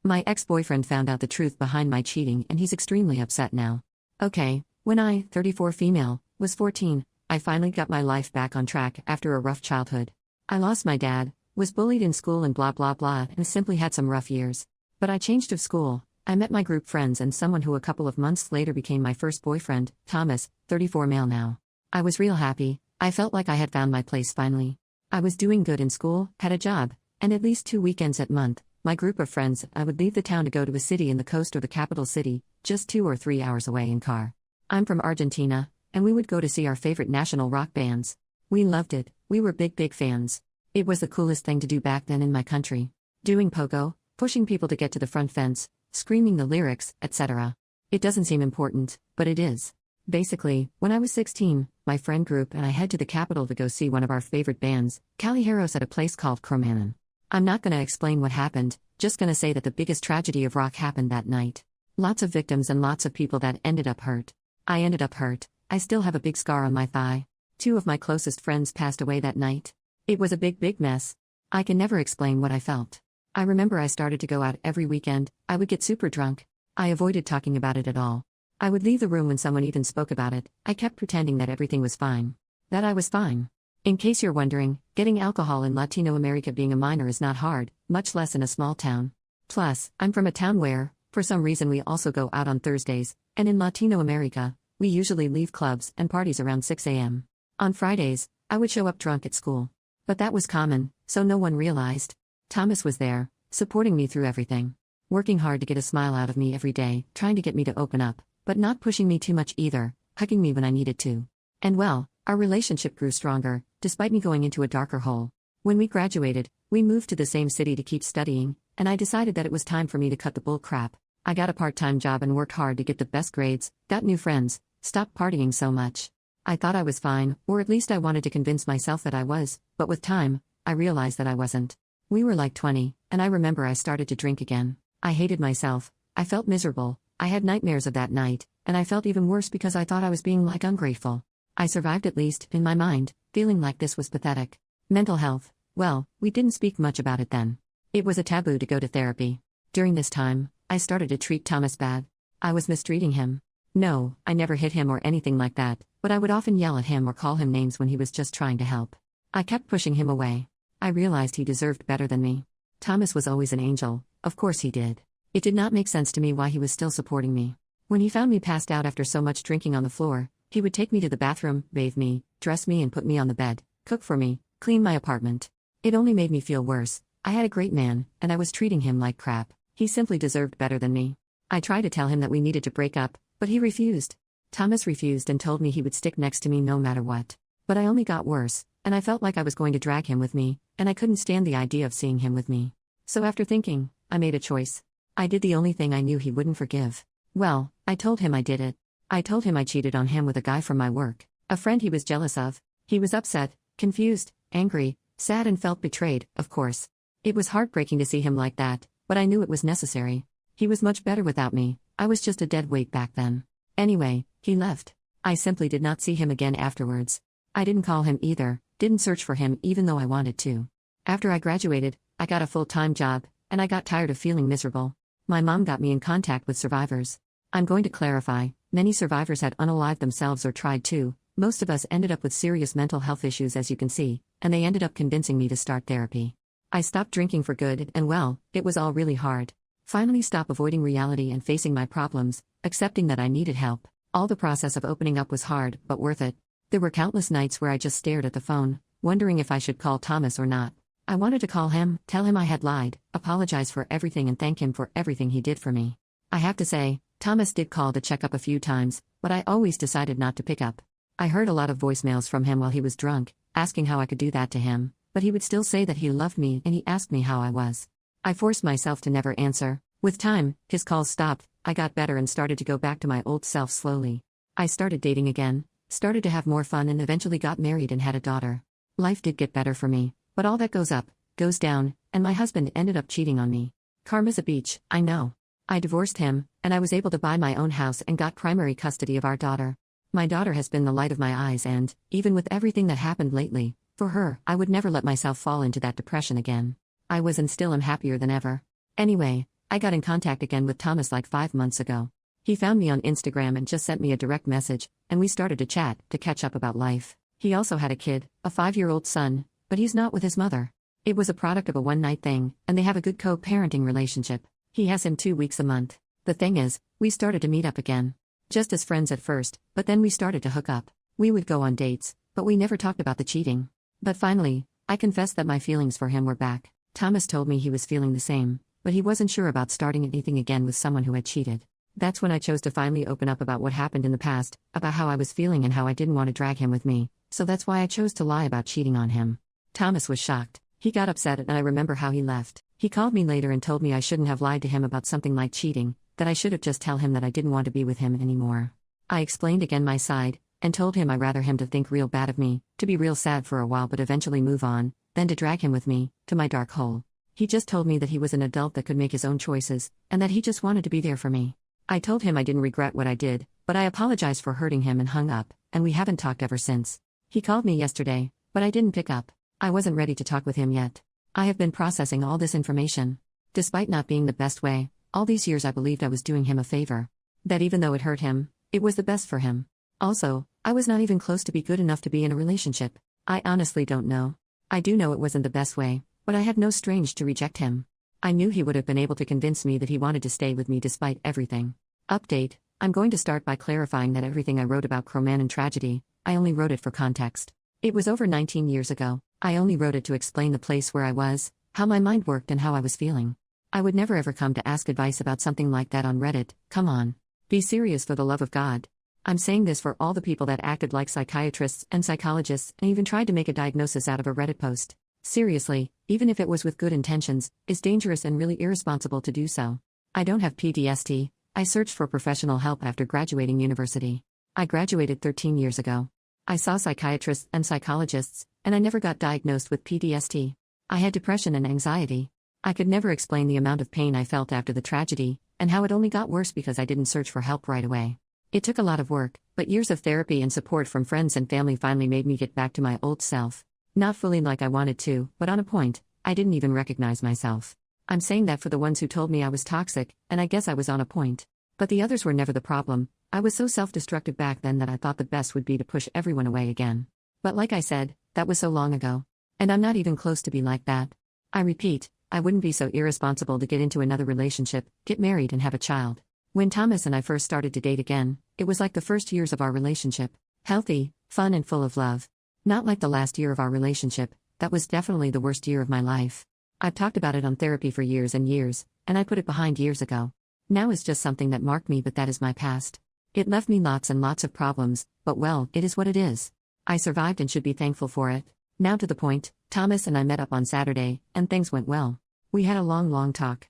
My ex-boyfriend found out the truth behind my cheating and he's extremely upset now. Okay, when I, 34 female, was 14, I finally got my life back on track after a rough childhood. I lost my dad, was bullied in school and blah blah blah and simply had some rough years. But I changed of school, I met my group friends and someone who a couple of months later became my first boyfriend, Thomas, 34 male now. I was real happy, I felt like I had found my place finally. I was doing good in school, had a job, and at least 2 weekends a month, my group of friends, I would leave the town to go to a city in the coast or the capital city, just 2 or 3 hours away in car. I'm from Argentina, and we would go to see our favorite national rock bands. We loved it, we were big fans. It was the coolest thing to do back then in my country. Doing pogo, pushing people to get to the front fence, screaming the lyrics, etc. It doesn't seem important, but it is. Basically, when I was 16, my friend group and I head to the capital to go see one of our favorite bands, Callejeros, at a place called Cromañón. I'm not gonna explain what happened, just gonna say that the biggest tragedy of rock happened that night. Lots of victims and lots of people that ended up hurt. I ended up hurt. I still have a big scar on my thigh. 2 of my closest friends passed away that night. It was a big mess. I can never explain what I felt. I remember I started to go out every weekend, I would get super drunk. I avoided talking about it at all. I would leave the room when someone even spoke about it, I kept pretending that everything was fine. That I was fine. In case you're wondering, getting alcohol in Latino America being a minor is not hard, much less in a small town. Plus, I'm from a town where, for some reason, we also go out on Thursdays, and in Latino America, we usually leave clubs and parties around 6 a.m. On Fridays, I would show up drunk at school. But that was common, so no one realized. Thomas was there, supporting me through everything. Working hard to get a smile out of me every day, trying to get me to open up, but not pushing me too much either, hugging me when I needed to. And well, our relationship grew stronger, despite me going into a darker hole. When we graduated, we moved to the same city to keep studying, and I decided that it was time for me to cut the bull crap. I got a part-time job and worked hard to get the best grades, got new friends, stopped partying so much. I thought I was fine, or at least I wanted to convince myself that I was, but with time, I realized that I wasn't. We were like 20, and I remember I started to drink again. I hated myself, I felt miserable, I had nightmares of that night, and I felt even worse because I thought I was being like ungrateful. I survived, at least, in my mind, feeling like this was pathetic. Mental health, well, we didn't speak much about it then. It was a taboo to go to therapy. During this time, I started to treat Thomas bad. I was mistreating him. No, I never hit him or anything like that, but I would often yell at him or call him names when he was just trying to help. I kept pushing him away. I realized he deserved better than me. Thomas was always an angel, of course he did. It did not make sense to me why he was still supporting me. When he found me passed out after so much drinking on the floor, he would take me to the bathroom, bathe me, dress me and put me on the bed, cook for me, clean my apartment. It only made me feel worse. I had a great man, and I was treating him like crap. He simply deserved better than me. I tried to tell him that we needed to break up, but he refused. Thomas refused and told me he would stick next to me no matter what. But I only got worse, and I felt like I was going to drag him with me, and I couldn't stand the idea of seeing him with me. So after thinking, I made a choice. I did the only thing I knew he wouldn't forgive. Well, I told him I did it. I told him I cheated on him with a guy from my work, a friend he was jealous of. He was upset, confused, angry, sad and felt betrayed, of course. It was heartbreaking to see him like that, but I knew it was necessary. He was much better without me, I was just a dead weight back then. Anyway, he left. I simply did not see him again afterwards. I didn't call him either, didn't search for him even though I wanted to. After I graduated, I got a full-time job, and I got tired of feeling miserable. My mom got me in contact with survivors. I'm going to clarify, many survivors had unalived themselves or tried to. Most of us ended up with serious mental health issues, as you can see, and they ended up convincing me to start therapy. I stopped drinking for good, and well, it was all really hard. Finally stop avoiding reality and facing my problems, accepting that I needed help. All the process of opening up was hard, but worth it. There were countless nights where I just stared at the phone, wondering if I should call Thomas or not. I wanted to call him, tell him I had lied, apologize for everything and thank him for everything he did for me. I have to say, Thomas did call to check up a few times, but I always decided not to pick up. I heard a lot of voicemails from him while he was drunk, asking how I could do that to him, but he would still say that he loved me and he asked me how I was. I forced myself to never answer. With time, his calls stopped, I got better and started to go back to my old self slowly. I started dating again, started to have more fun and eventually got married and had a daughter. Life did get better for me, but all that goes up, goes down, and my husband ended up cheating on me. Karma's a beach, I know. I divorced him, and I was able to buy my own house and got primary custody of our daughter. My daughter has been the light of my eyes and, even with everything that happened lately, for her, I would never let myself fall into that depression again. I was and still am happier than ever. Anyway, I got in contact again with Thomas like 5 months ago. He found me on Instagram and just sent me a direct message, and we started to chat, to catch up about life. He also had a kid, a 5-year-old son, but he's not with his mother. It was a product of a one-night thing, and they have a good co-parenting relationship. He has him 2 weeks a month. The thing is, we started to meet up again. Just as friends at first, but then we started to hook up. We would go on dates, but we never talked about the cheating. But finally, I confessed that my feelings for him were back. Thomas told me he was feeling the same, but he wasn't sure about starting anything again with someone who had cheated. That's when I chose to finally open up about what happened in the past, about how I was feeling and how I didn't want to drag him with me, so that's why I chose to lie about cheating on him. Thomas was shocked. He got upset and I remember how he left. He called me later and told me I shouldn't have lied to him about something like cheating, that I should have just tell him that I didn't want to be with him anymore. I explained again my side, and told him I'd rather him to think real bad of me, to be real sad for a while but eventually move on, than to drag him with me, to my dark hole. He just told me that he was an adult that could make his own choices, and that he just wanted to be there for me. I told him I didn't regret what I did, but I apologized for hurting him and hung up, and we haven't talked ever since. He called me yesterday, but I didn't pick up. I wasn't ready to talk with him yet. I have been processing all this information. Despite not being the best way, all these years I believed I was doing him a favor. That even though it hurt him, it was the best for him. Also, I was not even close to be good enough to be in a relationship. I honestly don't know. I do know it wasn't the best way, but I had no strength to reject him. I knew he would have been able to convince me that he wanted to stay with me despite everything. Update: I'm going to start by clarifying that everything I wrote about Croman tragedy, I only wrote it for context. It was over 19 years ago. I only wrote it to explain the place where I was, how my mind worked and how I was feeling. I would never ever come to ask advice about something like that on Reddit. Come on. Be serious for the love of God. I'm saying this for all the people that acted like psychiatrists and psychologists and even tried to make a diagnosis out of a Reddit post. Seriously, even if it was with good intentions, it's dangerous and really irresponsible to do so. I don't have PTSD. I searched for professional help after graduating university. I graduated 13 years ago. I saw psychiatrists and psychologists, and I never got diagnosed with PTSD. I had depression and anxiety. I could never explain the amount of pain I felt after the tragedy, and how it only got worse because I didn't search for help right away. It took a lot of work, but years of therapy and support from friends and family finally made me get back to my old self. Not fully like I wanted to, but on a point, I didn't even recognize myself. I'm saying that for the ones who told me I was toxic, and I guess I was on a point. But the others were never the problem. I was so self-destructive back then that I thought the best would be to push everyone away again. But like I said, that was so long ago. And I'm not even close to be like that. I repeat, I wouldn't be so irresponsible to get into another relationship, get married and have a child. When Thomas and I first started to date again, it was like the first years of our relationship. Healthy, fun and full of love. Not like the last year of our relationship. That was definitely the worst year of my life. I've talked about it on therapy for years and years, and I put it behind years ago. Now it's just something that marked me, but that is my past. It left me lots and lots of problems, but well, it is what it is. I survived and should be thankful for it. Now to the point, Thomas and I met up on Saturday, and things went well. We had a long talk.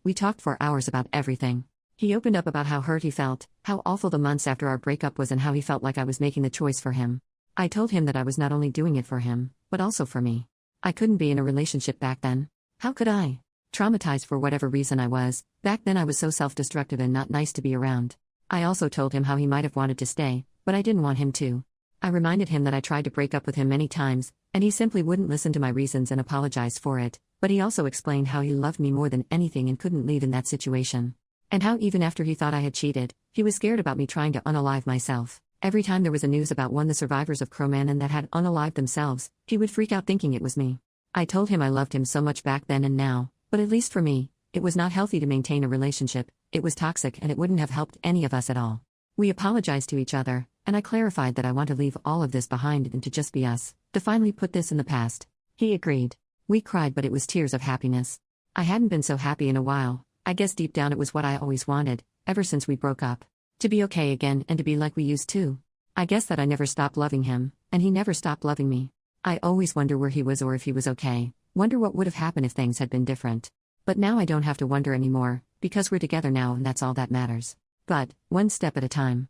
We talked for hours about everything. He opened up about how hurt he felt, how awful the months after our breakup was and how he felt like I was making the choice for him. I told him that I was not only doing it for him, but also for me. I couldn't be in a relationship back then. How could I? Traumatized for whatever reason I was, back then I was so self-destructive and not nice to be around. I also told him how he might have wanted to stay, but I didn't want him to. I reminded him that I tried to break up with him many times, and he simply wouldn't listen to my reasons and apologized for it, but he also explained how he loved me more than anything and couldn't leave in that situation. And how even after he thought I had cheated, he was scared about me trying to unalive myself. Every time there was a news about one of the survivors of Croman that had unalived themselves, he would freak out thinking it was me. I told him I loved him so much back then and now, but at least for me, it was not healthy to maintain a relationship, it was toxic and it wouldn't have helped any of us at all. We apologized to each other, and I clarified that I want to leave all of this behind and to just be us, to finally put this in the past. He agreed. We cried, but it was tears of happiness. I hadn't been so happy in a while. I guess deep down it was what I always wanted, ever since we broke up. To be okay again and to be like we used to. I guess that I never stopped loving him, and he never stopped loving me. I always wonder where he was or if he was okay, wonder what would have happened if things had been different. But now I don't have to wonder anymore, because we're together now and that's all that matters. But, one step at a time.